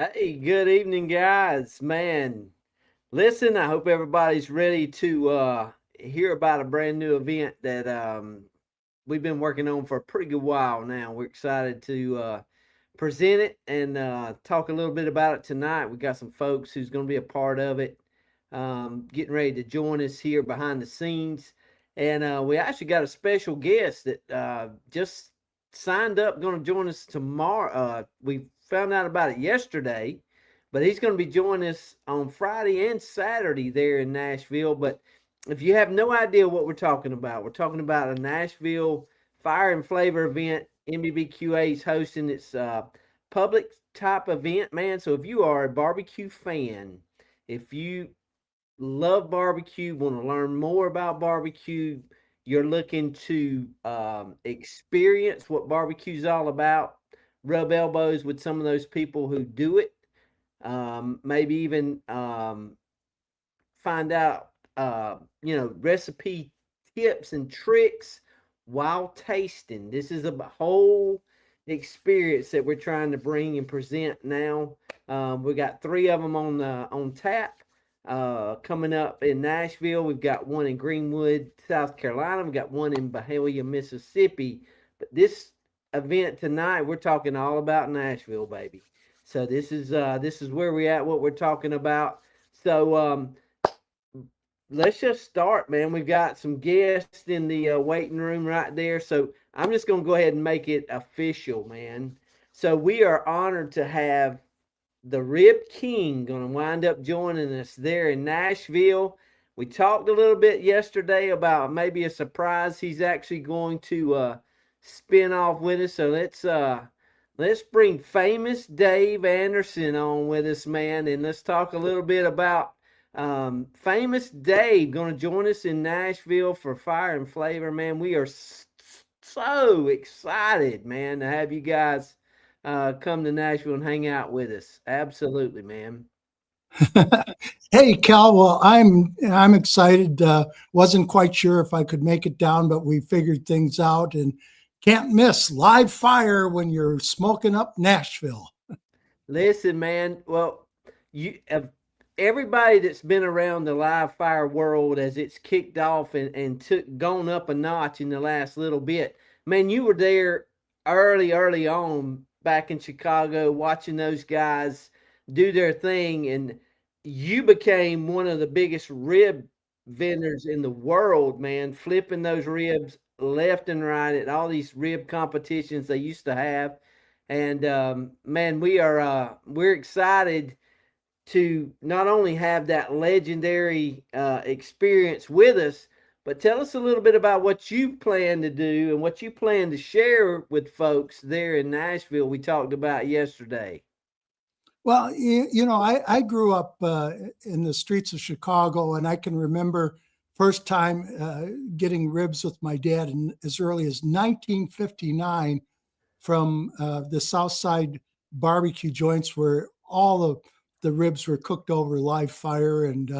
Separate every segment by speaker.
Speaker 1: Hey, good evening, guys. Man, listen, I hope everybody's ready to hear about a brand new event that we've been working on for a pretty good while now. We're excited to present it and talk a little bit about it tonight. We got some folks who's going to be a part of it, getting ready to join us here behind the scenes. And we actually got a special guest that just signed up, going to join us tomorrow. We found out about it yesterday, but he's going to be joining us on Friday and Saturday there in Nashville. But if you have no idea what we're talking about a Nashville Fire and Flavor event. MBBQA is hosting its public type event, man. So if you are a barbecue fan, if you love barbecue, want to learn more about barbecue, you're looking to experience what barbecue's all about, rub elbows with some of those people who do it, maybe even find out, recipe tips and tricks while tasting. This is a whole experience that we're trying to bring and present now. We got three of them on tap coming up in Nashville. We've got one in Greenwood, South Carolina. We've got one in Bahia, Mississippi. But this event tonight, we're talking all about Nashville, baby. So this is where we at. What we're talking about. So let's just start, man. We've got some guests in the waiting room right there. So I'm just going to go ahead and make it official, man. So we are honored to have the Rib King going to wind up joining us there in Nashville. We talked a little bit yesterday about maybe a surprise he's actually going to spin off with us. So let's bring famous Dave Anderson on with us, man, and let's talk a little bit about famous Dave going to join us in Nashville for Fire and Flavor, man. We are so excited, man, to have you guys come to Nashville and hang out with us. Absolutely, man.
Speaker 2: Hey, Cal. Well, I'm excited. Wasn't quite sure if I could make it down, but we figured things out and can't miss live fire when you're smoking up Nashville.
Speaker 1: Listen, man. Well, you everybody that's been around the live fire world as it's kicked off and took gone up a notch in the last little bit. Man, you were there early on back in Chicago watching those guys do their thing, and you became one of the biggest rib vendors in the world, man, flipping those ribs left and right at all these rib competitions they used to have. And man, we're excited to not only have that legendary experience with us, but tell us a little bit about what you plan to do and what you plan to share with folks there in Nashville. We talked about yesterday.
Speaker 2: Well, I grew up in the streets of Chicago, and I can remember first time getting ribs with my dad in as early as 1959 from the South Side barbecue joints where all of the ribs were cooked over live fire, and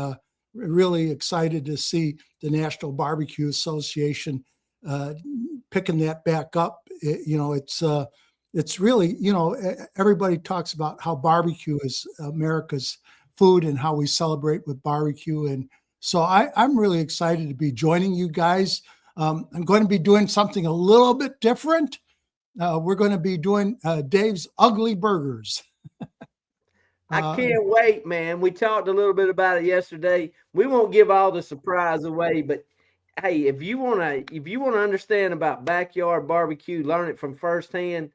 Speaker 2: really excited to see the National Barbecue Association uh, picking that back up. It's really, everybody talks about how barbecue is America's food and how we celebrate with barbecue. And so I'm really excited to be joining you guys. I'm going to be doing something a little bit different. We're going to be doing Dave's Ugly Burgers.
Speaker 1: I
Speaker 2: Uh,
Speaker 1: can't wait, man. We talked a little bit about it yesterday. We won't give all the surprise away, but hey, if you wanna understand about backyard barbecue, learn it from firsthand,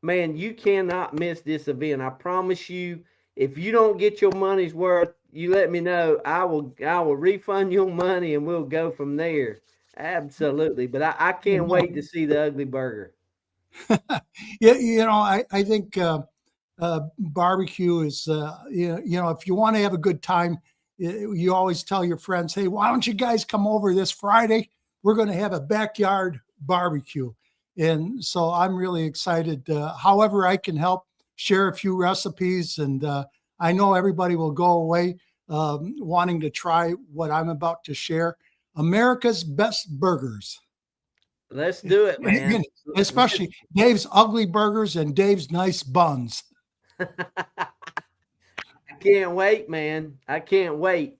Speaker 1: man, you cannot miss this event. I promise you, if you don't get your money's worth, you let me know. I will refund your money and we'll go from there. Absolutely. But I can't wait to see the ugly burger.
Speaker 2: yeah, I think barbecue is, if you want to have a good time, you always tell your friends, hey, why don't you guys come over this Friday? We're going to have a backyard barbecue. And so I'm really excited. However, I can help share a few recipes. And I know everybody will go away wanting to try what I'm about to share. America's best burgers.
Speaker 1: Let's do it, man.
Speaker 2: Especially Dave's ugly burgers and Dave's nice buns.
Speaker 1: can't wait, man. I can't wait.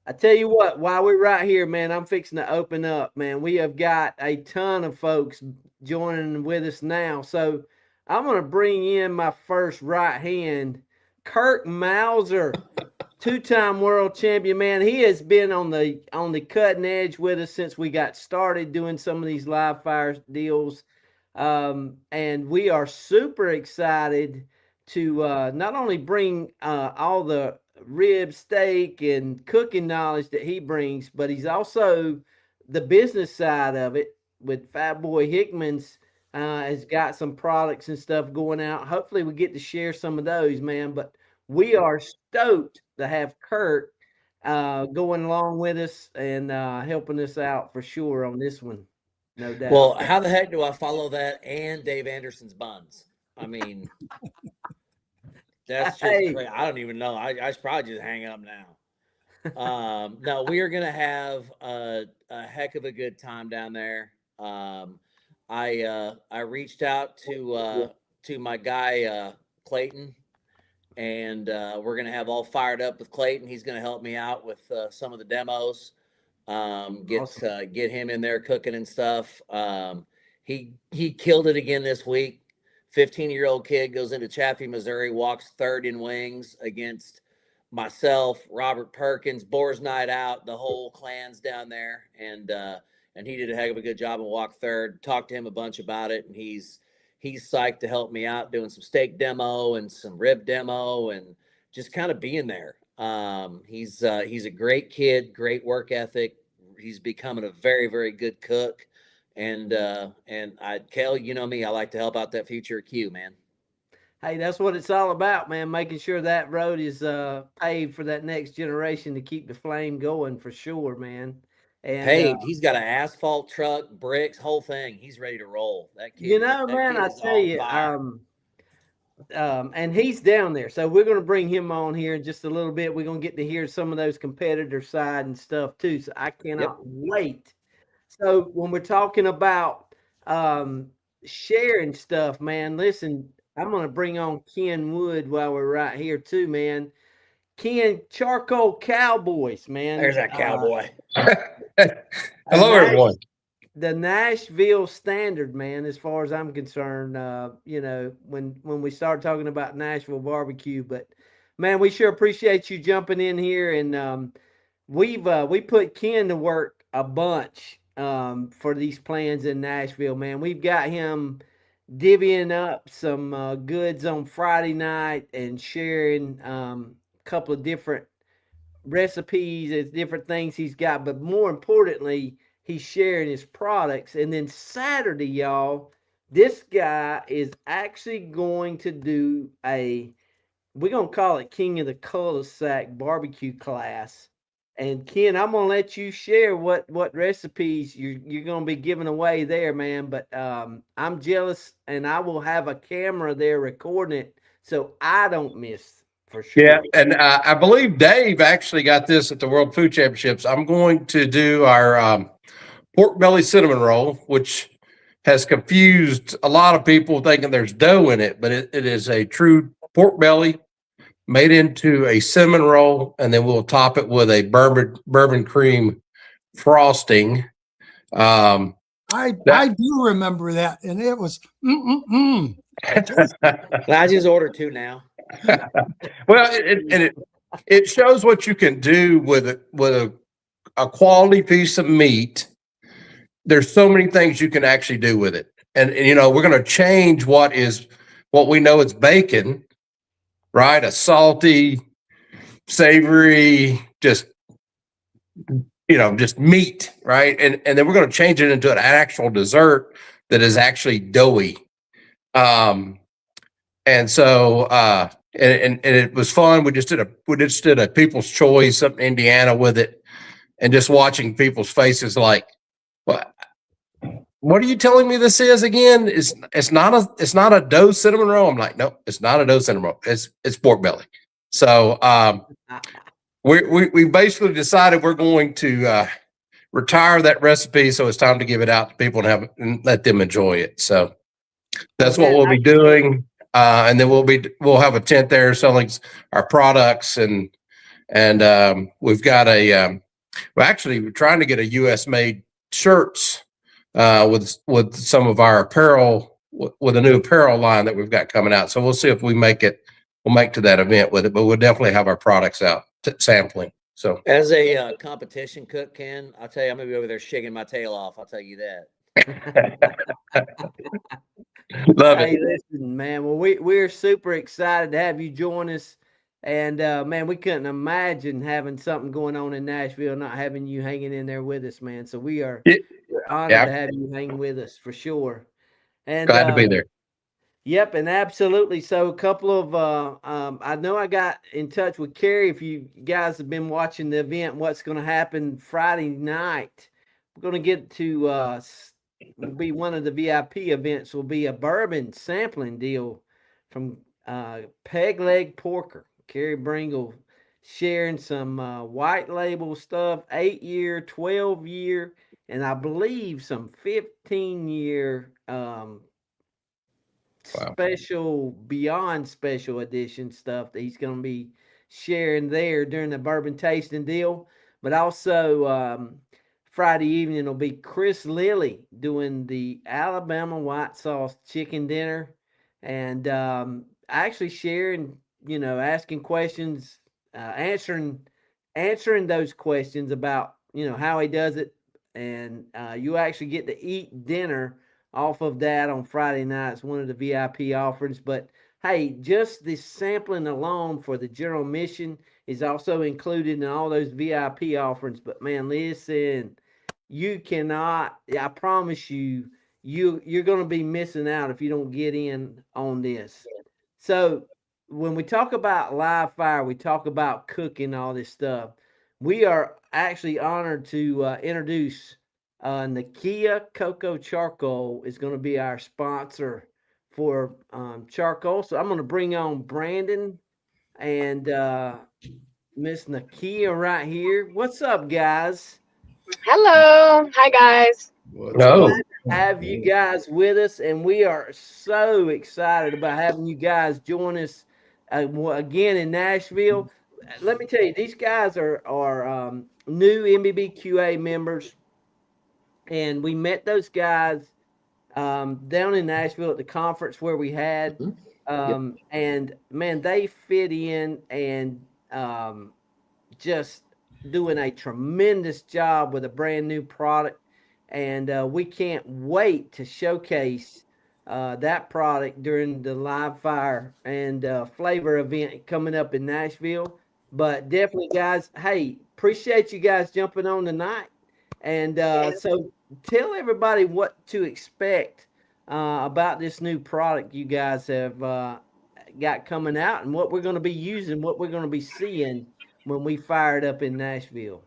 Speaker 1: I tell you what, while we're right here, man, I'm fixing to open up, man. We have got a ton of folks joining with us now. So I'm going to bring in my first right hand, Kirk Mauser, two-time world champion, man. He has been on the cutting edge with us since we got started doing some of these live fire deals. And we are super excited to not only bring all the rib steak and cooking knowledge that he brings, but he's also the business side of it with Fat Boy Hickman's has got some products and stuff going out. Hopefully we get to share some of those, man. But we are stoked to have Kurt going along with us and helping us out for sure on this one. No doubt.
Speaker 3: Well, how the heck do I follow that and Dave Anderson's buns? I mean, that's just
Speaker 1: Hey.
Speaker 3: great. I don't even know. I should probably just hang up now. No, we are gonna have a heck of a good time down there. I reached out to my guy Clayton, and we're gonna have all fired up with Clayton. He's gonna help me out with some of the demos. Get him in there cooking and stuff. He killed it again this week. 15-year-old kid goes into Chaffee, Missouri, walks third in wings against myself, Robert Perkins, Boar's Night Out, the whole clan's down there, and he did a heck of a good job and walked third. Talked to him a bunch about it, and he's psyched to help me out doing some steak demo and some rib demo and just kind of being there. He's a great kid, great work ethic. He's becoming a very, very good cook. And Kel, you know me, I like to help out that future Q, man.
Speaker 1: Hey, that's what it's all about, man. Making sure that road is paved for that next generation to keep the flame going for sure, man. And
Speaker 3: paved. He's got an asphalt truck, bricks, whole thing. He's ready to roll. That kid,
Speaker 1: you know,
Speaker 3: that
Speaker 1: man,
Speaker 3: kid
Speaker 1: I
Speaker 3: is
Speaker 1: tell
Speaker 3: on
Speaker 1: you,
Speaker 3: fire.
Speaker 1: and he's down there. So we're going to bring him on here in just a little bit. We're going to get to hear some of those competitor side and stuff too. So I cannot wait. So when we're talking about sharing stuff, man, listen, I'm going to bring on Ken Wood while we're right here too, man. Ken, Charcoal Cowboys, man.
Speaker 3: There's that cowboy.
Speaker 4: Hello, everyone.
Speaker 1: The Nashville standard, man, as far as I'm concerned, you know, when we start talking about Nashville barbecue, but man, we sure appreciate you jumping in here. And we put Ken to work a bunch for these plans in Nashville, man. We've got him divvying up some goods on Friday night and sharing a couple of different recipes and different things he's got, but more importantly, he's sharing his products. And then Saturday, y'all, this guy is actually going to do we're going to call it King of the Cul-de-Sac barbecue class. And Ken, I'm going to let you share what recipes you're going to be giving away there, man. But I'm jealous, and I will have a camera there recording it so I don't miss. For sure.
Speaker 4: Yeah, and I believe Dave actually got this at the World Food Championships. I'm going to do our pork belly cinnamon roll, which has confused a lot of people thinking there's dough in it, but it is a true pork belly made into a cinnamon roll, and then we'll top it with a bourbon cream frosting.
Speaker 2: I do remember that, and it was
Speaker 3: I just ordered two now.
Speaker 4: Well, it shows what you can do with a quality piece of meat. There's so many things you can actually do with it, and you know we're going to change what we know is bacon, right? A salty, savory, just meat, right? And then we're going to change it into an actual dessert that is actually doughy. And so and it was fun. We just did a People's Choice up in Indiana with it, and just watching people's faces like, what are you telling me this is again? It's not a dough cinnamon roll. I'm like, no, it's not a dough cinnamon roll. It's pork belly. So we basically decided we're going to retire that recipe. So it's time to give it out to people and let them enjoy it. So that's what we'll be doing. And then we'll have a tent there selling our products, and we've got we're trying to get a U.S. made shirts with some of our apparel, with a new apparel line that we've got coming out. So we'll see if we'll make to that event with it, but we'll definitely have our products out sampling. So
Speaker 3: as a competition cook, Ken, I'll tell you, I'm gonna be over there shaking my tail off. I'll tell you that.
Speaker 4: love
Speaker 1: Hey,
Speaker 4: it.
Speaker 1: listen, man. Well, we're super excited to have you join us, and man, we couldn't imagine having something going on in Nashville, not having you hanging in there with us, man. So we're honored to
Speaker 4: Yeah,
Speaker 1: have you hang with us for sure. And
Speaker 4: glad to be there.
Speaker 1: yep, and absolutely. So a couple of I know I got in touch with Carrie. If you guys have been watching the event, what's going to happen Friday night? We're going to get to will be one of the VIP events. Will be a bourbon sampling deal from Peg Leg Porker. Carrie Bringle sharing some white label stuff, 8-year, 12-year, and I believe some 15-year.
Speaker 4: Wow.
Speaker 1: Special beyond special edition stuff that he's going to be sharing there during the bourbon tasting deal. But also Friday evening will be Chris Lilly doing the Alabama white sauce chicken dinner, and actually sharing, asking questions, answering those questions about how he does it, and you actually get to eat dinner off of that on Friday nights, one of the VIP offerings. But hey, just the sampling alone for the general mission is also included in all those VIP offerings. But man, listen, you cannot, I promise you, you're going to be missing out if you don't get in on this. So when we talk about live fire, we talk about cooking, all this stuff. We are actually honored to introduce Nakia Cocoa Charcoal is going to be our sponsor for charcoal. So I'm going to bring on Brandon and Miss Nakia right here. What's up, guys?
Speaker 5: Hello. Hi, guys.
Speaker 1: We're glad
Speaker 4: No.
Speaker 1: to have you guys with us, and we are so excited about having you guys join us again in Nashville. Let me tell you, these guys are new MBBQA members, and we met those guys down in Nashville at the conference where we had. And man, they fit in and just doing a tremendous job with a brand new product. And we can't wait to showcase that product during the live fire and flavor event coming up in Nashville. But definitely, guys, hey, appreciate you guys jumping on tonight. And so tell everybody what to expect about this new product you guys have got coming out, and what we're going to be using, what we're going to be seeing when we fire it up in Nashville.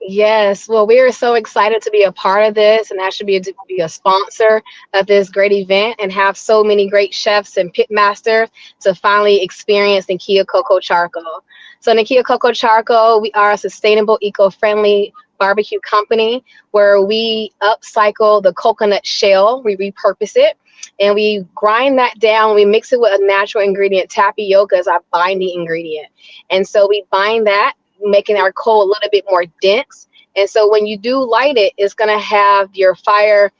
Speaker 5: Yes. Well, we are so excited to be a part of this and actually be a sponsor of this great event and have so many great chefs and pit masters to finally experience Nakia Cocoa Charcoal. So, Nakia Cocoa Charcoal, we are a sustainable, eco-friendly barbecue company where we upcycle the coconut shell, we repurpose it, and we grind that down. We mix it with a natural ingredient, tapioca is our binding ingredient. And so we bind that, making our coal a little bit more dense. And so when you do light it, it's going to have your fire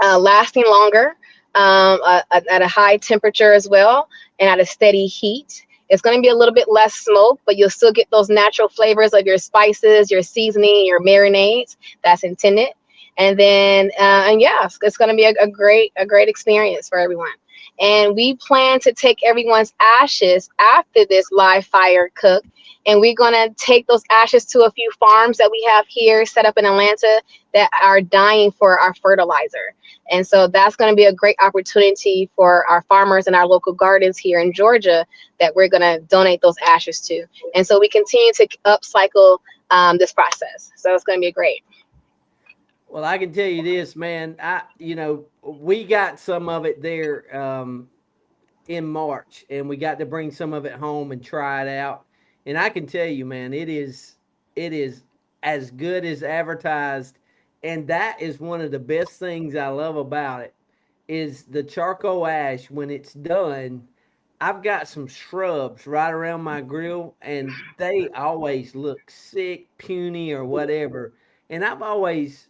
Speaker 5: lasting longer at a high temperature as well, and at a steady heat. It's going to be a little bit less smoke, but you'll still get those natural flavors of your spices, your seasoning, your marinades that's intended. And then, and yeah, it's going to be a great experience for everyone. And we plan to take everyone's ashes after this live fire cook, and we're going to take those ashes to a few farms that we have here set up in Atlanta that are dying for our fertilizer. And so that's going to be a great opportunity for our farmers and our local gardens here in Georgia that we're going to donate those ashes to. And so we continue to upcycle this process. So it's going to be great.
Speaker 1: Well, I can tell you this, man. We got some of it there in March, and we got to bring some of it home and try it out. And I can tell you, man, it is as good as advertised, and that is one of the best things I love about it. is the charcoal ash when it's done. I've got some shrubs right around my grill, and they always look sick, puny, or whatever. And I've always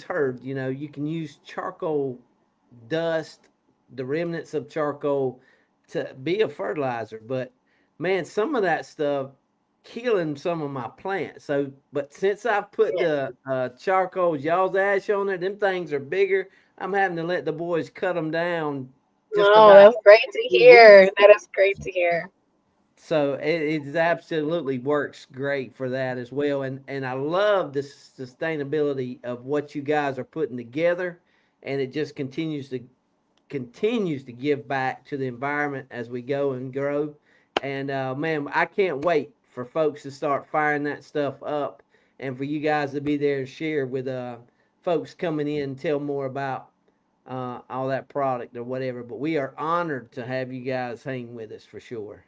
Speaker 1: heard, you can use charcoal dust, the remnants of charcoal, to be a fertilizer. But man, some of that stuff killing some of my plants. So, but since I've put
Speaker 5: Yeah.
Speaker 1: the charcoal y'all's ash on there, them things are bigger. I'm having to let the boys cut them down just
Speaker 5: Oh,
Speaker 1: about
Speaker 5: that's great to
Speaker 1: every week.
Speaker 5: hear. That is great to hear.
Speaker 1: So it absolutely works great for that as well. And I love the sustainability of what you guys are putting together, and it just continues to give back to the environment as we go and grow. And man, I can't wait for folks to start firing that stuff up, and for you guys to be there to share with folks coming in and tell more about all that product or whatever. But we are honored to have you guys hang with us for sure.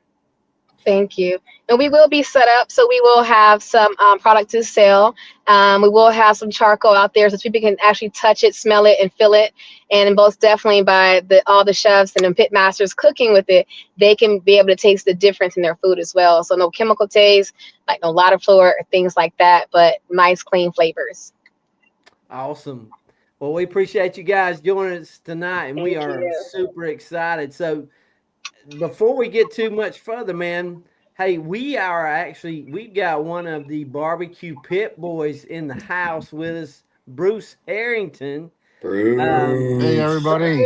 Speaker 5: Thank you. And we will be set up, so we will have some product to sell. We will have some charcoal out there so people can actually touch it, smell it, and feel it. And most definitely, by all the chefs and the pit masters cooking with it, they can be able to taste the difference in their food as well. So no chemical taste, like no lot of flour or things like that, but nice, clean flavors.
Speaker 1: Awesome. Well, we appreciate you guys joining us tonight, and we
Speaker 5: Thank
Speaker 1: are
Speaker 5: you.
Speaker 1: super excited. So, before we get too much further, man, hey, we've got one of the barbecue pit boys in the house with us, Bruce Harrington.
Speaker 6: Hey
Speaker 3: Bruce.
Speaker 6: everybody.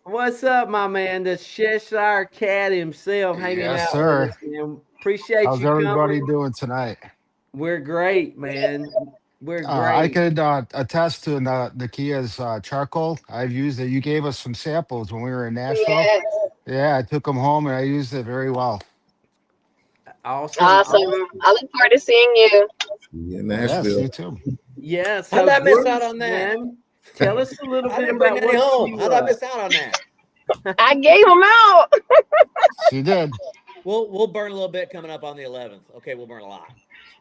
Speaker 1: What's up, my man? The Cheshire Cat himself hanging
Speaker 6: Yes,
Speaker 1: out with
Speaker 6: sir.
Speaker 1: us, man. Appreciate
Speaker 6: How's
Speaker 1: you
Speaker 6: everybody
Speaker 1: coming.
Speaker 6: doing tonight?
Speaker 1: We're great, man. We're
Speaker 6: I
Speaker 1: great.
Speaker 6: could attest to the Kia's charcoal. I've used it. You gave us some samples when we were in Nashville.
Speaker 5: Yes.
Speaker 6: Yeah, I took them home and I used it very well.
Speaker 1: Awesome.
Speaker 5: Awesome. I look forward to seeing you.
Speaker 7: Yeah,
Speaker 6: Yes,
Speaker 7: Nashville.
Speaker 6: you too.
Speaker 1: Yeah.
Speaker 3: How'd
Speaker 1: So,
Speaker 3: I miss out
Speaker 1: Bruce,
Speaker 3: on that?
Speaker 1: man, tell us a little
Speaker 3: I
Speaker 1: bit
Speaker 3: didn't bring
Speaker 1: about
Speaker 3: any
Speaker 1: what
Speaker 3: home.
Speaker 1: you
Speaker 3: How'd I miss out on that?
Speaker 5: I gave them out.
Speaker 6: She did.
Speaker 3: We'll burn a little bit coming up on the 11th. Okay, we'll burn a lot.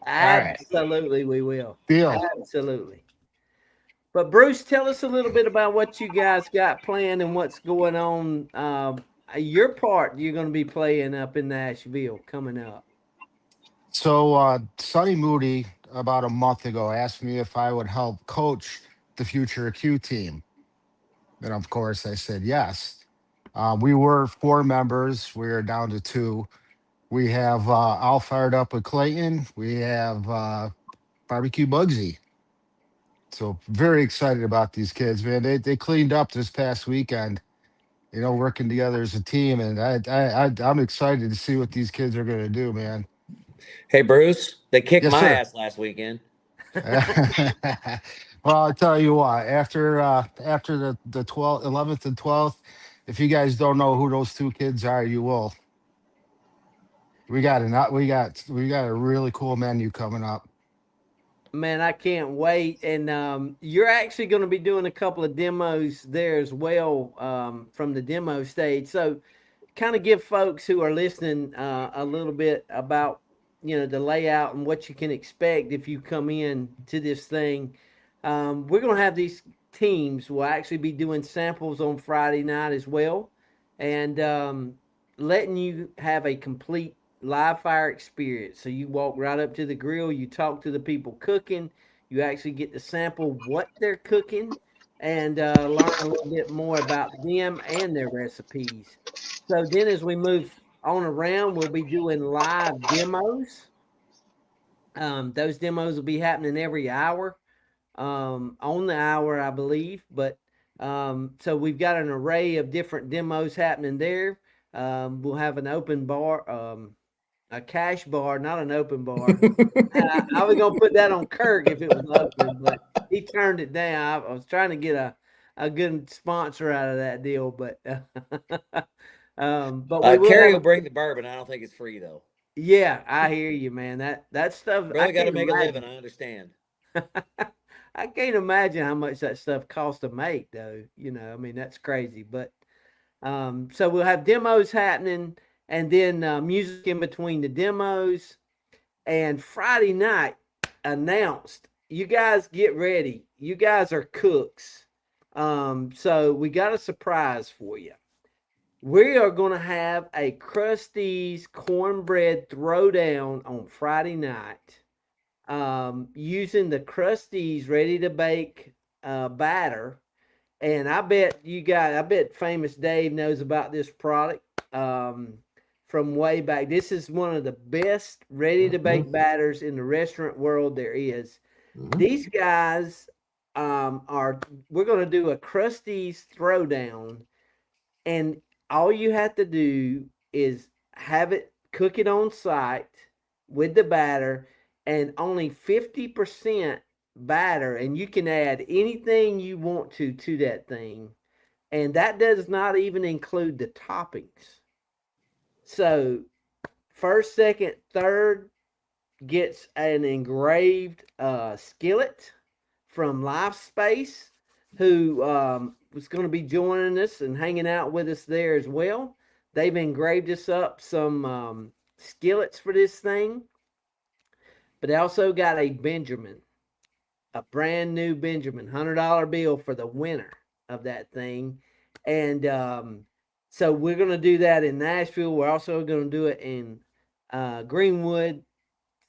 Speaker 6: All right.
Speaker 1: Absolutely, we will.
Speaker 6: Deal.
Speaker 1: Absolutely. But Bruce, tell us a little bit about what you guys got planned and what's going on. Your part you're going to be playing up in Nashville coming up.
Speaker 6: So Sonny Moody about a month ago asked me if I would help coach the future Q team. And of course I said yes. We were 4 members. We are down to 2. We have All Fired Up with Clayton. We have Barbecue Bugsy. So very excited about these kids, man. They cleaned up this past weekend, working together as a team, and I'm excited to see what these kids are gonna do, man.
Speaker 3: Hey, Bruce, they kicked
Speaker 6: Yes,
Speaker 3: my
Speaker 6: sir.
Speaker 3: ass last weekend.
Speaker 6: Well, I'll tell you what. After the 12th, 11th, and 12th, if you guys don't know who those 2 kids are, you will. We got a really cool menu coming up.
Speaker 1: Man, I can't wait. And you're actually going to be doing a couple of demos there as well from the demo stage. So, kind of give folks who are listening a little bit about the layout and what you can expect if you come in to this thing. We're going to have these teams. We'll actually be doing samples on Friday night as well, and letting you have a complete live fire experience. So you walk right up to the grill, you talk to the people cooking, you actually get to sample what they're cooking, and learn a little bit more about them and their recipes. So then as we move on around, we'll be doing live demos. Those demos will be happening every hour, on the hour, I believe. But so we've got an array of different demos happening there. We'll have an open bar, a cash bar, not an open bar. I was gonna put that on Kirk if it was open, but he turned it down. I was trying to get a good sponsor out of that deal, but we will
Speaker 3: Carrie
Speaker 1: have
Speaker 3: will bring the bourbon. I don't think it's free though.
Speaker 1: yeah, I hear you, man. That stuff I
Speaker 3: Brother got to
Speaker 1: can't
Speaker 3: make a living.
Speaker 1: imagine.
Speaker 3: I understand.
Speaker 1: I can't imagine how much that stuff costs to make, though. I mean, that's crazy. But so we'll have demos happening, and then music in between the demos. And Friday night announced. You guys get ready. You guys are cooks. So we got a surprise for you. We are going to have a Krusty's cornbread throwdown on Friday night, using the Krusty's ready to bake batter. And I bet Famous Dave knows about this product from way back. This is one of the best ready to bake batters in the restaurant world there is. These guys we're going to do a Krusty's throwdown, and all you have to do is cook it on site with the batter, and only 50% batter, and you can add anything you want to that thing, and that does not even include the toppings. So first, second, third gets an engraved skillet from Life Space, who was going to be joining us and hanging out with us there as well. They've engraved us up some skillets for this thing, but they also got a Benjamin, a brand new Benjamin $100 bill for the winner of that thing. And so we're going to do that in Nashville. We're also going to do it in Greenwood,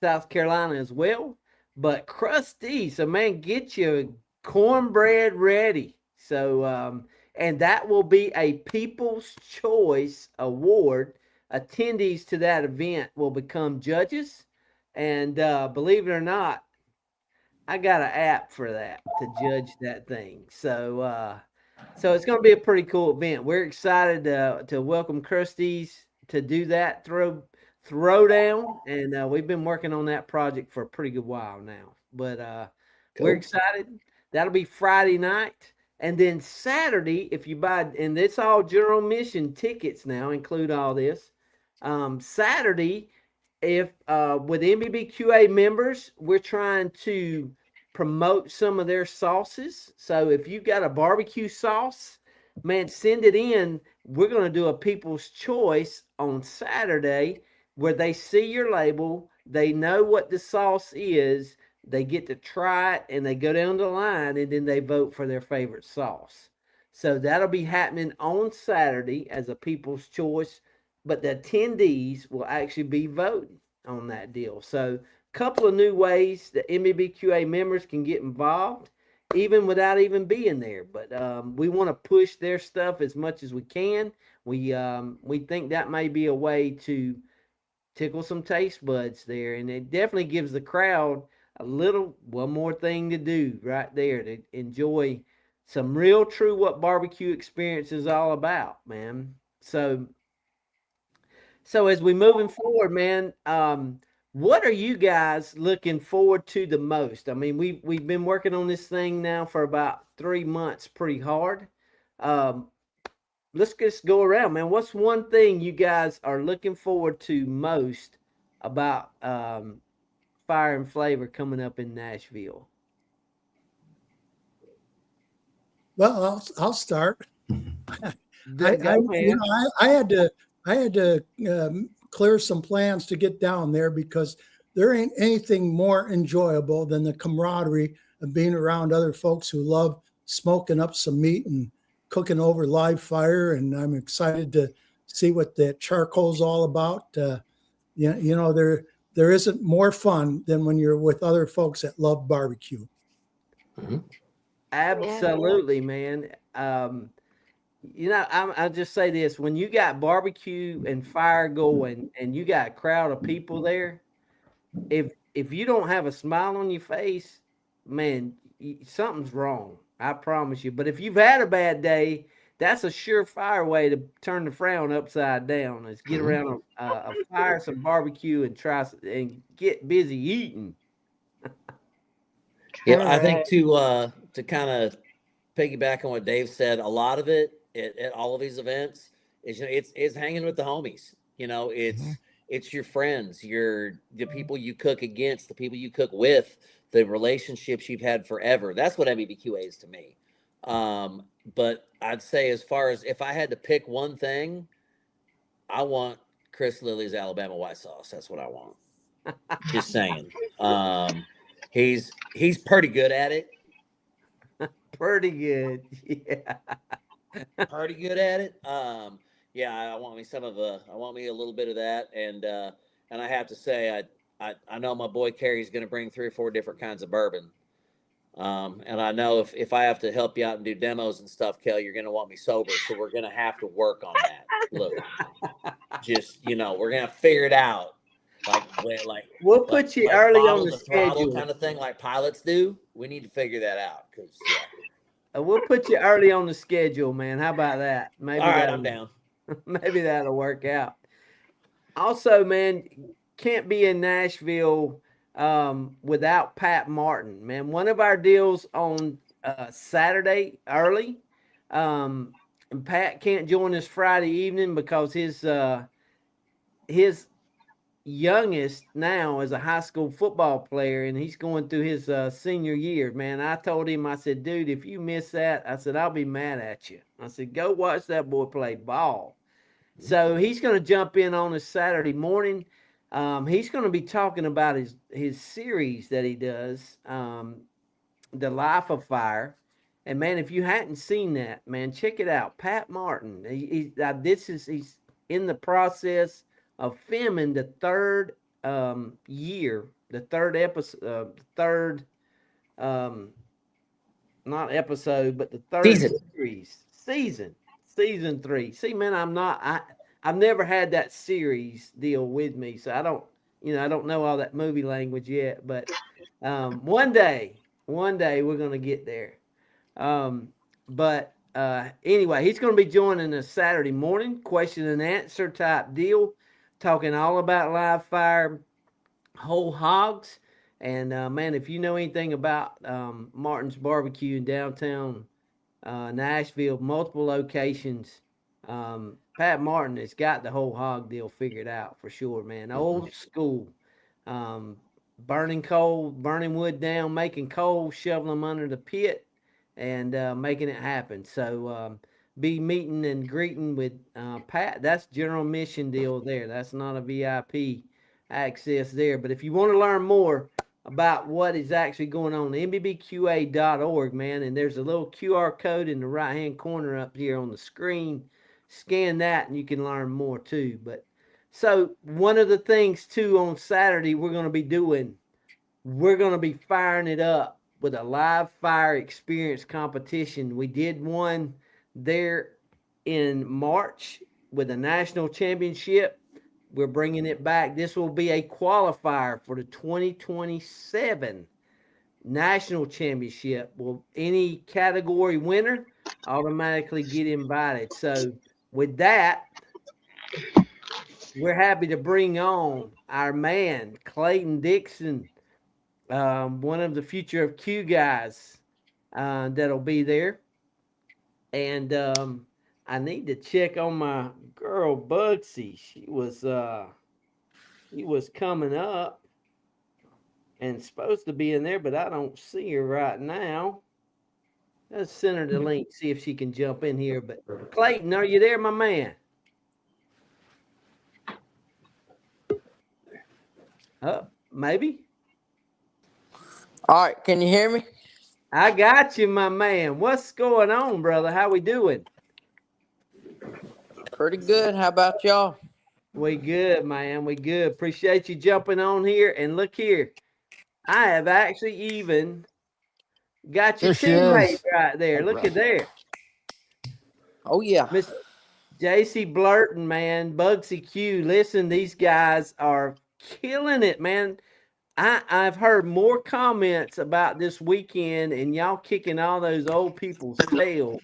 Speaker 1: South Carolina as well. But Krusty, so man, get your cornbread ready. So, and that will be a People's Choice Award. Attendees to that event will become judges. And believe it or not, I got an app for that to judge that thing. So it's going to be a pretty cool event. We're excited to welcome Krusty's to do that throwdown, and we've been working on that project for a pretty good while now. But we're excited. That'll be Friday night, and then Saturday, if you buy, and it's all general admission tickets now, include all this. Saturday, if with MBBQA members, we're trying to promote some of their sauces. So if you've got a barbecue sauce, man, send it in. We're going to do a People's Choice on Saturday, where they see your label, they know what the sauce is, they get to try it, and they go down the line, and then they vote for their favorite sauce. So that'll be happening on Saturday as a People's Choice, but the attendees will actually be voting on that deal. So a couple of new ways that MBBQA members can get involved, even without even being there. But we want to push their stuff as much as we can. We think that may be a way to tickle some taste buds there, and it definitely gives the crowd one more thing to do right there to enjoy some real true what barbecue experience is all about, man. So as we moving forward, man, what are you guys looking forward to the most? I mean, we've been working on this thing now for about 3 months, pretty hard. Let's just go around, man. What's one thing you guys are looking forward to most about Fire and Flavor coming up in Nashville?
Speaker 2: Well, I'll start.
Speaker 1: Man.
Speaker 2: I had to clear some plans to get down there, because there ain't anything more enjoyable than the camaraderie of being around other folks who love smoking up some meat and cooking over live fire. And I'm excited to see what that charcoal's all about. There isn't more fun than when you're with other folks that love barbecue.
Speaker 1: Absolutely, man. I'll just say this: when you got barbecue and fire going, and you got a crowd of people there, if you don't have a smile on your face, man, something's wrong. I promise you. But if you've had a bad day, that's a surefire way to turn the frown upside down. Is get around a fire, some barbecue, and get busy eating.
Speaker 3: Yeah, I think to kind of piggyback on what Dave said, a lot of it at all of these events is it's hanging with the homies. It's your friends, the people you cook against, the people you cook with, the relationships you've had forever. That's what MBBQA is to me. But I'd say, as far as if I had to pick one thing, I want Chris Lilly's Alabama white sauce. That's what I want. Just saying. He's pretty good at it.
Speaker 1: Pretty good. Yeah.
Speaker 3: Pretty good at it. Yeah, I want me some of I want me a little bit of that, and I have to say, I know my boy Kerry's going to bring 3 or 4 different kinds of bourbon. And I know if I have to help you out and do demos and stuff, Kel, you're going to want me sober. So we're going to have to work on that. Look, just, we're going to figure it out.
Speaker 1: We'll put you
Speaker 3: like
Speaker 1: early on
Speaker 3: bottle
Speaker 1: the
Speaker 3: the throttle
Speaker 1: schedule.
Speaker 3: kind of thing, like pilots do. We need to figure that out because, yeah.
Speaker 1: We'll put you early on the schedule, man. How about that? Maybe
Speaker 3: All right,
Speaker 1: that'll,
Speaker 3: I'm down.
Speaker 1: maybe that'll work out. Also, man, can't be in Nashville without Pat Martin, man. One of our deals on Saturday early. And Pat can't join us Friday evening because his youngest now is a high school football player and he's going through his senior year. Man, I told him, I said, dude, if you miss that, I said, I'll be mad at you. I said, go watch that boy play ball. So he's going to jump in on a Saturday morning. He's going to be talking about his series that he does, The Life of Fire. And man, if you hadn't seen that, man, check it out. Pat Martin. He's in the process of filming the third year, the third episode, um, not episode, but the third series, season 3. See, man, I've never had that series deal with me, so I don't know all that movie language yet, but one day we're gonna get there. But anyway, he's gonna be joining us Saturday morning, question and answer type deal, talking all about live fire, whole hogs. And man, if you know anything about Martin's Barbecue in downtown Nashville, multiple locations, Pat Martin has got the whole hog deal figured out for sure, man. Old school, burning coal, burning wood down, making coal, shoveling them under the pit, and making it happen. So be meeting and greeting with Pat. That's general mission deal there. That's not a VIP access there. But if you want to learn more about what is actually going on, mbbqa.org, man, and there's a little QR code in the right-hand corner up here on the screen. Scan that and you can learn more too. But so one of the things too on Saturday we're going to be firing it up with a live fire experience competition. We did one there in March with a national championship. We're bringing it back. This will be a qualifier for the 2027 national championship. Will any category winner automatically get invited? So with that, we're happy to bring on our man, Clayton Dixon, one of the Future of Q guys that'll be there. And I need to check on my girl Bugsy. She was coming up and supposed to be in there, but I don't see her right now. Let's send her the link, see if she can jump in here. But Clayton, are you there, my man? Maybe.
Speaker 7: All right, can you hear me?
Speaker 1: I got you, my man. What's going on, brother? How we doing?
Speaker 7: Pretty good. How about y'all?
Speaker 1: We good, man. We good. Appreciate you jumping on here. And look here, I have actually even got your
Speaker 6: There she
Speaker 1: teammate
Speaker 6: is.
Speaker 1: right there. Look at there.
Speaker 7: Oh, yeah.
Speaker 1: Miss JC Blurton, man. Bugsy Q. Listen, these guys are killing it, man. I've heard more comments about this weekend and y'all kicking all those old people's tails.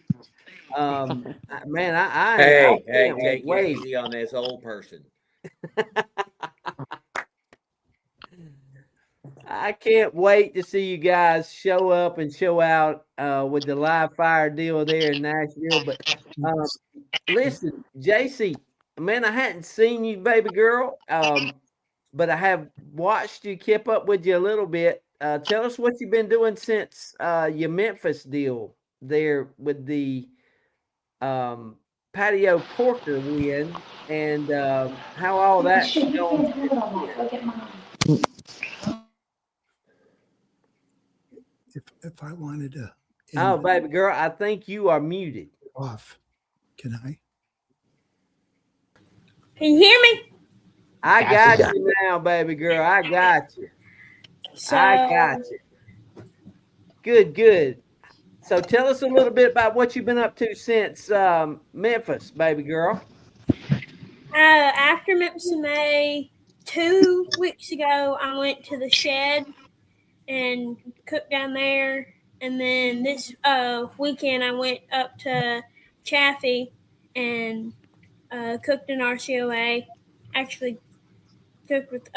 Speaker 1: Man, I
Speaker 3: Hey,
Speaker 1: can't
Speaker 3: take it
Speaker 1: wait.
Speaker 3: easy on this old person.
Speaker 1: I can't wait to see you guys show up and show out with the live fire deal there in Nashville. But listen, JC, man, I hadn't seen you, baby girl, but I have watched you, kept up with you a little bit. Tell us what you've been doing since your Memphis deal there with the patio porker win and how all that's going.
Speaker 2: If I wanted to
Speaker 1: Oh,
Speaker 2: and
Speaker 1: baby girl, I think you are muted.
Speaker 2: off. Can I?
Speaker 8: Can you hear me?
Speaker 1: I
Speaker 6: Gotcha.
Speaker 1: got
Speaker 7: Yeah.
Speaker 1: you now, baby girl. I got you. I got
Speaker 8: So,
Speaker 1: you. Good, good. So tell us a little bit about what you've been up to since Memphis, baby girl.
Speaker 8: after Memphis in May, 2 weeks ago, I went to the shed and cooked down there. And then this weekend, I went up to Chaffee and cooked in RCOA. Actually, cooked with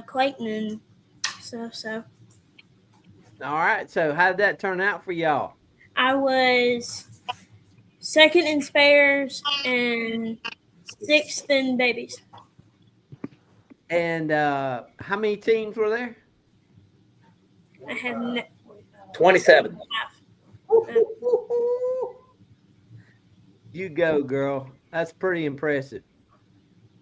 Speaker 8: Clayton and stuff. So
Speaker 1: All right. So how did that turn out for y'all?
Speaker 8: I was second in spares and sixth in babies.
Speaker 1: And how many teams were there?
Speaker 8: I have no,
Speaker 3: 27.
Speaker 1: You go, girl. That's pretty impressive.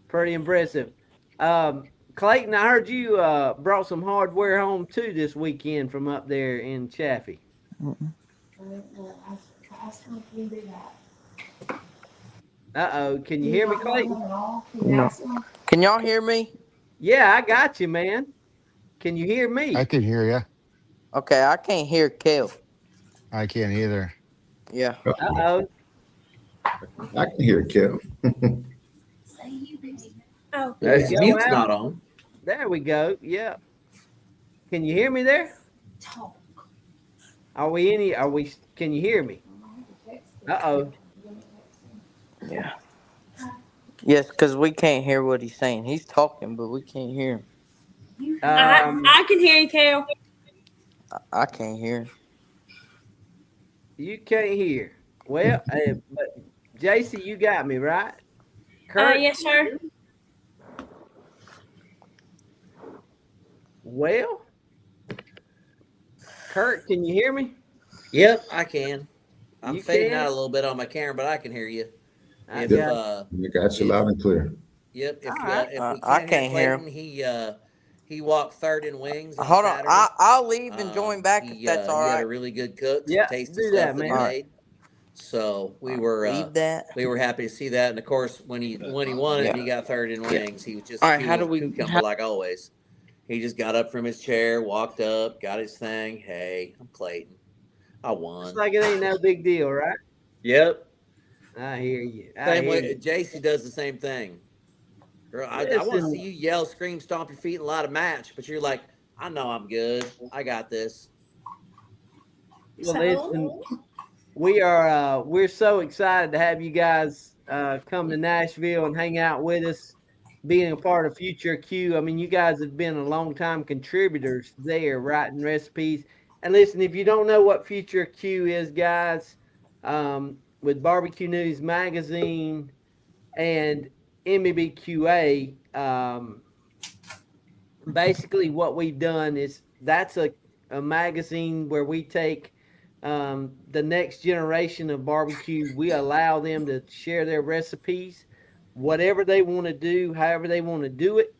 Speaker 1: Pretty impressive. Clayton, I heard you brought some hardware home too this weekend from up there in Chaffee. Uh-oh. Can you hear me, Clayton?
Speaker 7: No. Can y'all hear me?
Speaker 1: Yeah, I got you, man. Can you hear
Speaker 6: I
Speaker 1: me?
Speaker 6: can hear you.
Speaker 7: Okay, I can't hear Kel.
Speaker 6: I can't either.
Speaker 7: Yeah.
Speaker 1: Uh-oh.
Speaker 9: I can hear Kel.
Speaker 8: oh,
Speaker 1: Did
Speaker 3: His
Speaker 1: he go
Speaker 3: mute's
Speaker 1: out?
Speaker 3: not on.
Speaker 1: There we go. Yeah. Can you hear me there? Can you hear me? Uh-oh.
Speaker 7: Yeah. Yes, because we can't hear what he's saying. He's talking, but we can't hear him.
Speaker 8: I can hear you, Kale.
Speaker 7: I can't hear him.
Speaker 1: You can't hear. Well, but JC, you got me, right? Kurt?
Speaker 8: Yes, sir.
Speaker 1: Well, Kurt, can you hear me?
Speaker 3: Yep, I can. I'm
Speaker 1: You
Speaker 3: fading
Speaker 1: can?
Speaker 3: out a little bit on my camera, but I can hear you.
Speaker 1: I
Speaker 3: If
Speaker 1: got
Speaker 9: I got you loud and clear.
Speaker 3: Yep, if
Speaker 1: All right.
Speaker 3: if we
Speaker 7: I
Speaker 3: can't
Speaker 7: can't hear
Speaker 3: Clayton, he walked third in wings on
Speaker 7: Hold on.
Speaker 3: Saturday.
Speaker 7: I'll leave and join back if that's all
Speaker 3: He had
Speaker 7: right.
Speaker 3: a really good cook, some
Speaker 1: Yeah,
Speaker 3: tasty
Speaker 1: do
Speaker 3: stuff
Speaker 1: that,
Speaker 3: that he
Speaker 1: man.
Speaker 7: All right.
Speaker 3: made. So
Speaker 7: Leave that.
Speaker 3: we were happy to see that, and of course when he won it,
Speaker 7: Yeah.
Speaker 3: and he got third in
Speaker 7: Yeah.
Speaker 3: wings. He was just
Speaker 7: All right.
Speaker 3: cool
Speaker 7: How do
Speaker 3: as a
Speaker 7: we?
Speaker 3: cucumber like always. He just got up from his chair, walked up, got his thing. Hey, I'm Clayton. I
Speaker 1: It's
Speaker 3: won.
Speaker 1: like it ain't no big deal, right?
Speaker 3: Yep.
Speaker 1: I hear you. I
Speaker 3: Same
Speaker 1: hear
Speaker 3: way
Speaker 1: you.
Speaker 3: JC does the same thing. Girl, I want to see
Speaker 1: Listen,
Speaker 3: you yell, scream, stomp your feet, and light a match, but you're like, I know I'm good. I got this.
Speaker 1: well, listen, we're so excited to have you guys come to Nashville and hang out with us, being a part of Future Q. I mean, you guys have been a long time contributors there, writing recipes. And listen, if you don't know what Future Q is, guys, with Barbecue News Magazine and MBBQA, basically what we've done is that's a magazine where we take the next generation of barbecue. We allow them to share their recipes, whatever they want to do, however they want to do it.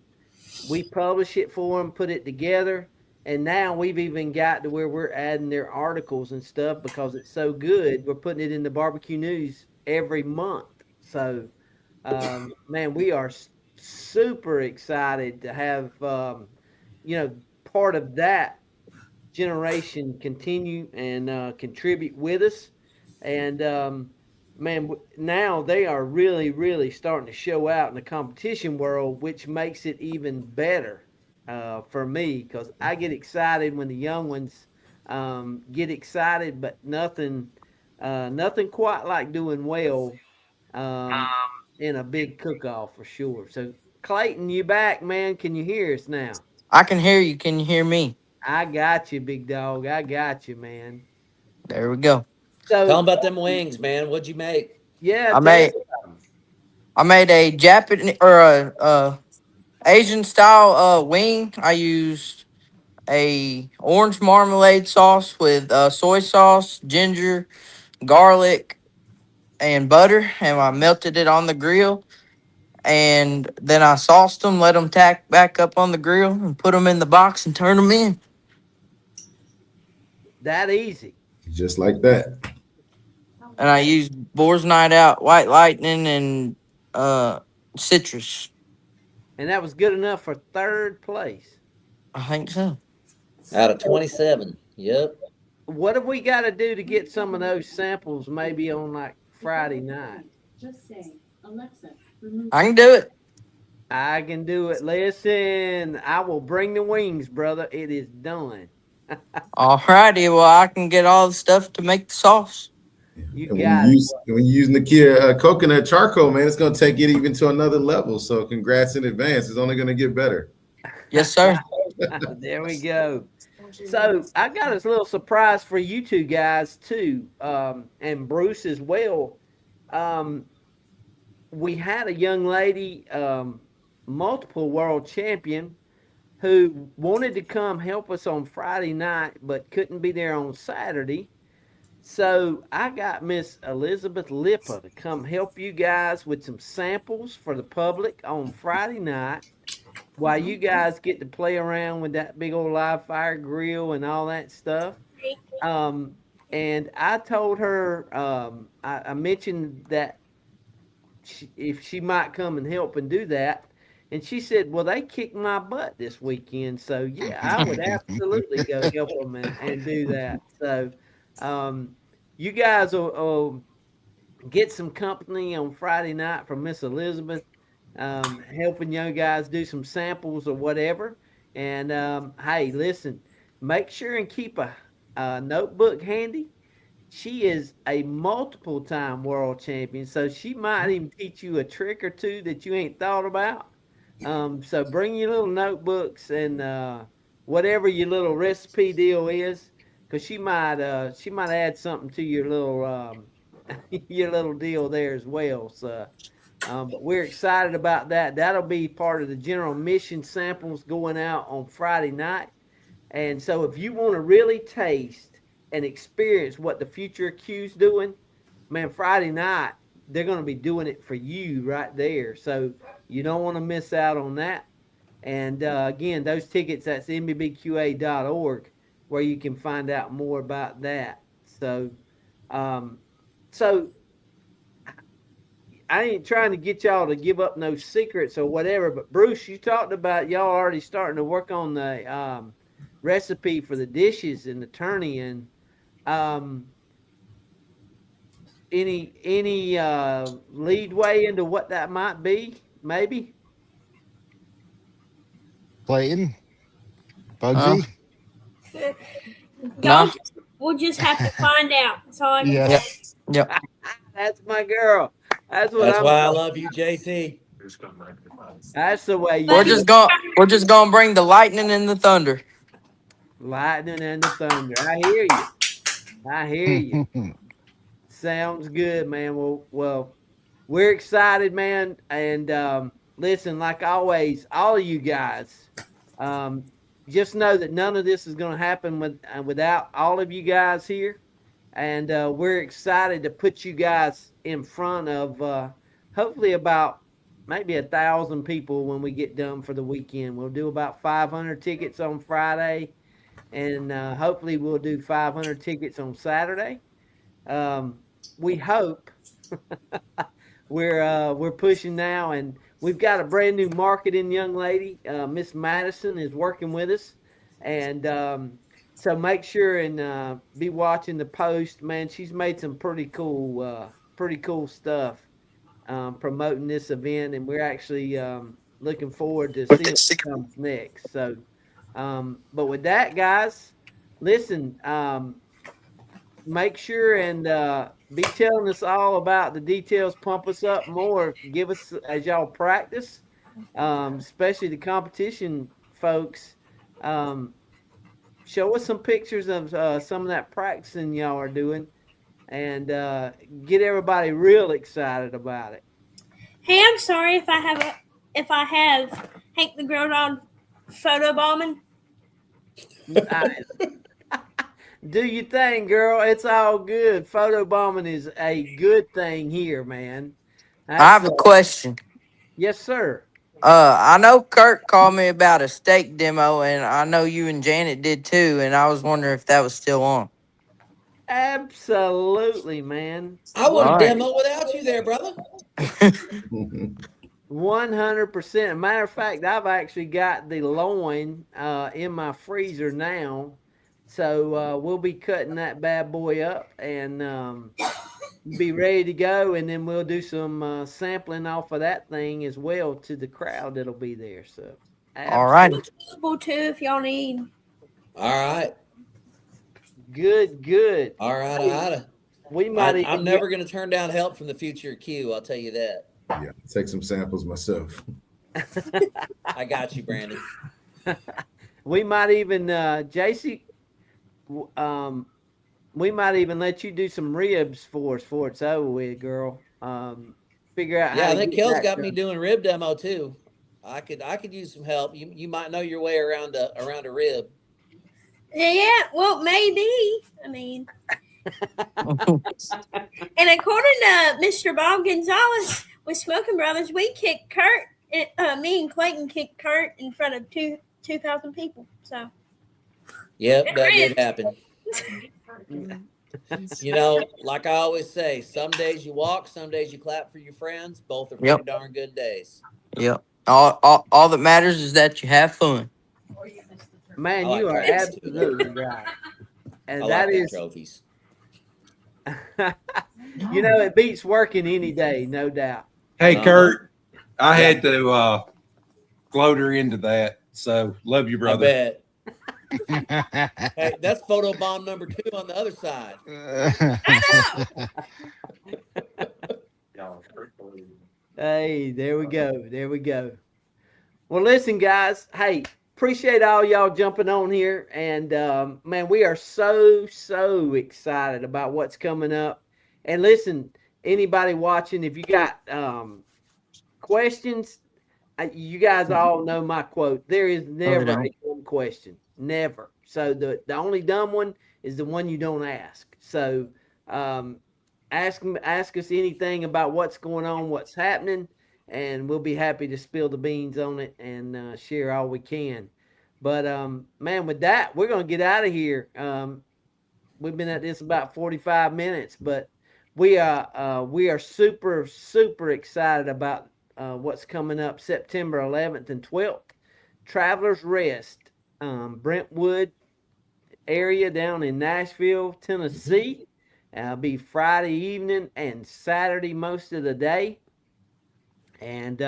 Speaker 1: We publish it for them, put it together, and now we've even got to where we're adding their articles and stuff because it's so good. We're putting it in the barbecue news every month. So, man, we are super excited to have part of that generation continue and contribute with us. And man, now they are really, really starting to show out in the competition world, which makes it even better for me because I get excited when the young ones get excited, but nothing quite like doing well um, in a big cook-off for sure. So Clayton, you back, man? Can you hear us now?
Speaker 7: I can hear you. Can you hear me?
Speaker 1: I got you, big dog. I got you, man.
Speaker 7: There we go.
Speaker 3: Tell him
Speaker 1: So
Speaker 3: about them wings, man. What'd you make?
Speaker 1: yeah,
Speaker 7: I
Speaker 1: tell us
Speaker 7: made
Speaker 1: about 'em.
Speaker 7: I made a Japanese or a Asian style wing. I used a orange marmalade sauce with soy sauce, ginger, garlic, and butter, and I melted it on the grill. And then I sauced them, let them tack back up on the grill, and put them in the box and turn them in.
Speaker 1: That easy.
Speaker 9: Just like that.
Speaker 7: And I used Boar's Night Out, White Lightning, and Citrus.
Speaker 1: And that was good enough for third place.
Speaker 7: I think so.
Speaker 3: Out of 27. Yep.
Speaker 1: What have we got to do to get some of those samples maybe on like Friday night?
Speaker 7: I can do it.
Speaker 1: I can do it. Listen, I will bring the wings, brother. It is done.
Speaker 7: Alrighty, well, I can get all the stuff to make the sauce.
Speaker 1: You
Speaker 9: And
Speaker 1: got it.
Speaker 9: when you use Nakia coconut charcoal, man, it's going to take it even to another level. So congrats in advance. It's only going to get better.
Speaker 7: Yes, sir.
Speaker 1: There we go. So I got a little surprise for you two guys too, and Bruce as well. We had a young lady, multiple world champion, who wanted to come help us on Friday night, but couldn't be there on Saturday. So I got Miss Elizabeth Lippa to come help you guys with some samples for the public on Friday night, while you guys get to play around with that big old live fire grill and all that stuff. Um, and I told her, I mentioned that if she might come and help and do that. And she said, well, they kicked my butt this weekend. So, yeah, I would absolutely go help them and do that. So, you guys will get some company on Friday night from Miss Elizabeth, helping you guys do some samples or whatever. And hey, listen, make sure and keep a notebook handy. She is a multiple time world champion, so she might even teach you a trick or two that you ain't thought about. So bring your little notebooks and whatever your little recipe deal is, because she might add something to your little your little deal there as well. So, but we're excited about that. That'll be part of the general mission samples going out on Friday night. And so, if you want to really taste and experience what the future Q's doing, man, Friday night they're going to be doing it for you right there. So you don't want to miss out on that. And again, those tickets, that's mbbqa.org, where you can find out more about that. So, um, so I ain't trying to get y'all to give up no secrets or whatever, but Bruce, you talked about y'all already starting to work on the recipe for the dishes and the tourney, and um, any lead way into what that might be, maybe?
Speaker 6: Clayton,
Speaker 7: Uh,
Speaker 6: Bugsy.
Speaker 7: nah.
Speaker 8: We'll just have to find out. That's all I can
Speaker 6: Yeah.
Speaker 7: Yep.
Speaker 8: say.
Speaker 7: Yep.
Speaker 1: That's my girl. That's what
Speaker 3: That's
Speaker 1: I'm.
Speaker 3: why I love you, JC.
Speaker 1: That's the way you
Speaker 7: We're
Speaker 1: do
Speaker 7: just
Speaker 1: it.
Speaker 7: going. We're just gonna bring the lightning and the thunder.
Speaker 1: Lightning and the thunder. I hear you. I hear you. Sounds good, man. Well, we're excited, man. And listen, like always, all of you guys, um, just know that none of this is going to happen without all of you guys here. And we're excited to put you guys in front of hopefully about maybe 1,000 people when we get done for the weekend. We'll do about 500 tickets on Friday, and hopefully we'll do 500 tickets on Saturday. Um, we hope. We're pushing now, and we've got a brand new marketing young lady. Miss Madison is working with us, and so make sure and be watching the post. Man, she's made some pretty cool stuff promoting this event, and we're actually looking forward to seeing what comes next. So, but with that, guys, listen. Make sure and be telling us all about the details. Pump us up more. Give us as y'all practice, especially the competition folks. Um, show us some pictures of some of that practicing y'all are doing, and get everybody real excited about it.
Speaker 8: Hey, I'm sorry if I have Hank the Grow Dog photo bombing.
Speaker 1: Do your thing, girl. It's all good. Photo bombing is a good thing here, man.
Speaker 7: I have a question.
Speaker 1: Yes, sir.
Speaker 7: I know Kurt called me about a steak demo, and I know you and Janet did too. And I was wondering if that was still on.
Speaker 1: Absolutely, man.
Speaker 3: I would have
Speaker 7: All right.
Speaker 3: demo without you there, brother.
Speaker 1: 100%. Matter of fact, I've actually got the loin in my freezer now. So we'll be cutting that bad boy up and be ready to go. And then we'll do some sampling off of that thing as well to the crowd that'll be there. So,
Speaker 7: All right.
Speaker 8: Available too if y'all need.
Speaker 3: All right.
Speaker 1: Good.
Speaker 3: All right.
Speaker 1: We might
Speaker 3: I'm
Speaker 1: even
Speaker 3: never going to turn down help from the future Q. I'll tell you that.
Speaker 9: Yeah, take some samples myself.
Speaker 3: I got you, Brandon.
Speaker 1: we might even JC we might even let you do some ribs for us before it's over with, girl. Figure out
Speaker 3: Yeah,
Speaker 1: how
Speaker 3: I
Speaker 1: to
Speaker 3: think
Speaker 1: get
Speaker 3: Kel's
Speaker 1: that
Speaker 3: got
Speaker 1: done.
Speaker 3: me doing rib demo too. I could use some help. You might know your way around a rib.
Speaker 8: Yeah, well, maybe. I mean, and according to Mr. Bob Gonzalez with Smoking Brothers, we kicked Kurt. Me and Clayton kicked Kurt in front of 2,000 people. So.
Speaker 3: Yep, that did happen. You know, like I always say, some days you walk, some days you clap for your friends. Both are pretty darn good days.
Speaker 7: Yep. All that matters is that you have fun.
Speaker 1: Man,
Speaker 3: like
Speaker 1: you are
Speaker 3: trophies.
Speaker 1: absolutely right. And
Speaker 3: I
Speaker 1: that
Speaker 3: like
Speaker 1: is
Speaker 3: trophies.
Speaker 1: you know, it beats working any day, no doubt.
Speaker 10: Hey, Kurt, I had to float her into that. So love you, brother.
Speaker 3: I bet. Hey, that's photo bomb number 2 on the other side.
Speaker 1: Hey, there we go. Well, listen, guys. Hey, appreciate all y'all jumping on here. And man, we are so excited about what's coming up. And listen, anybody watching, if you got questions, you guys all know my quote. There is never a dumb question. Never. So the only dumb one is the one you don't ask. So ask us anything about what's going on, what's happening, and we'll be happy to spill the beans on it and share all we can. But man, with that, we're gonna get out of here. We've been at this about 45 minutes, but we are super excited about what's coming up September 11th and 12th. Travelers Rest, Brentwood area down in Nashville, Tennessee. Be Friday evening and Saturday most of the day. And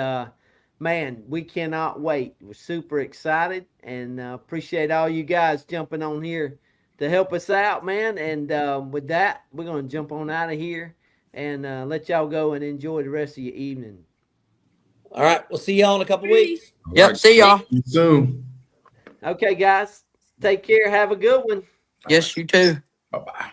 Speaker 1: man, we cannot wait. We're super excited and appreciate all you guys jumping on here to help us out, man. And with that, we're going to jump on out of here and let y'all go and enjoy the rest of your evening.
Speaker 3: All right. We'll see y'all in a couple weeks.
Speaker 7: Yep. See y'all.
Speaker 9: See you soon.
Speaker 1: Okay, guys. Take care. Have a good one.
Speaker 7: Yes, you too.
Speaker 9: Bye-bye.